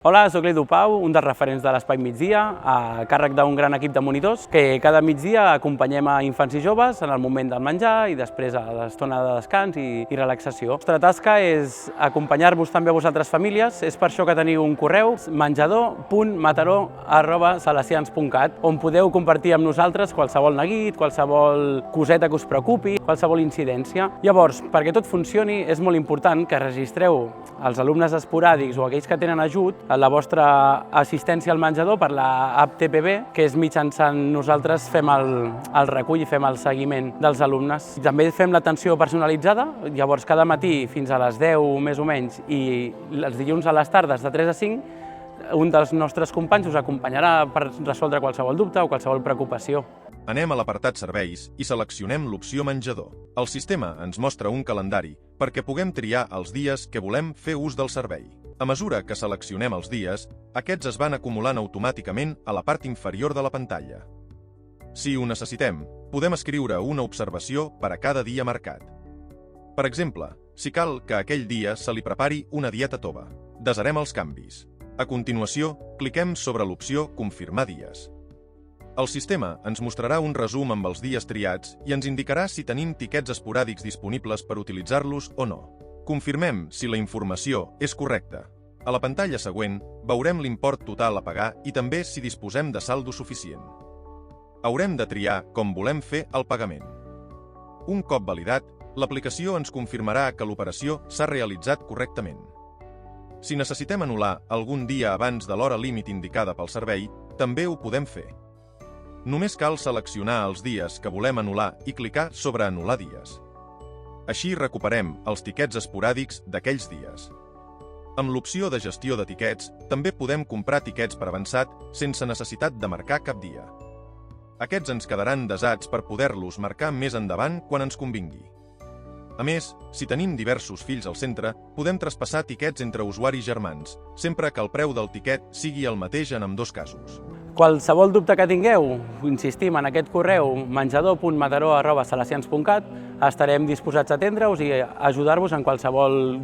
Hola, soc l'Edu Pau, un dels referents de l'Espai Migdia, a càrrec d'un gran equip de monitors, que cada migdia acompanyem a infants i joves en el moment del menjar i després a l'estona de descans i relaxació. La nostra tasca és acompanyar-vos també a vosaltres famílies, és per això que teniu un correu, menjador.mataró@salesians.cat, on podeu compartir amb nosaltres qualsevol neguit, qualsevol coseta que us preocupi, qualsevol incidència. Llavors, perquè tot funcioni, és molt important que registreu els alumnes esporàdics o aquells que tenen ajut la vostra assistència al menjador per l'app TPB, que és mitjançant nosaltres fem el recull i fem el seguiment dels alumnes. També fem l'atenció personalitzada, llavors cada matí fins a les 10 més o menys i els dilluns a les tardes de 3 a 5 un dels nostres companys us acompanyarà per resoldre qualsevol dubte o qualsevol preocupació. Anem a l'apartat Serveis i seleccionem l'opció Menjador. El sistema ens mostra un calendari perquè puguem triar els dies que volem fer ús del servei. A mesura que seleccionem els dies, aquests es van acumulant automàticament a la part inferior de la pantalla. Si ho necessitem, podem escriure una observació per a cada dia marcat. Per exemple, si cal que aquell dia se li prepari una dieta tova, desarem els canvis. A continuació, cliquem sobre l'opció Confirmar dies. El sistema ens mostrarà un resum amb els dies triats i ens indicarà si tenim tiquets esporàdics disponibles per utilitzar-los o no. Confirmem si la informació és correcta. A la pantalla següent veurem l'import total a pagar i també si disposem de saldo suficient. Haurem de triar com volem fer el pagament. Un cop validat, l'aplicació ens confirmarà que l'operació s'ha realitzat correctament. Si necessitem anul·lar algun dia abans de l'hora límit indicada pel servei, també ho podem fer. Només cal seleccionar els dies que volem anul·lar i clicar sobre Anul·lar dies. Així recuperem els tiquets esporàdics d'aquells dies. Amb l'opció de gestió de tiquets, també podem comprar tiquets per avançat sense necessitat de marcar cap dia. Aquests ens quedaran desats per poder-los marcar més endavant quan ens convingui. A més, si tenim diversos fills al centre, podem traspassar tiquets entre usuaris germans, sempre que el preu del tiquet sigui el mateix en ambdós casos. Qualsevol dubte que tingueu, insistim en aquest correu menjador.mataró@salesians.cat, estarem disposats a atendre-us i ajudar-vos en qualsevol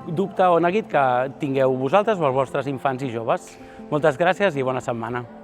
dubte o neguit que tingueu vosaltres o els vostres infants i joves. Moltes gràcies i bona setmana.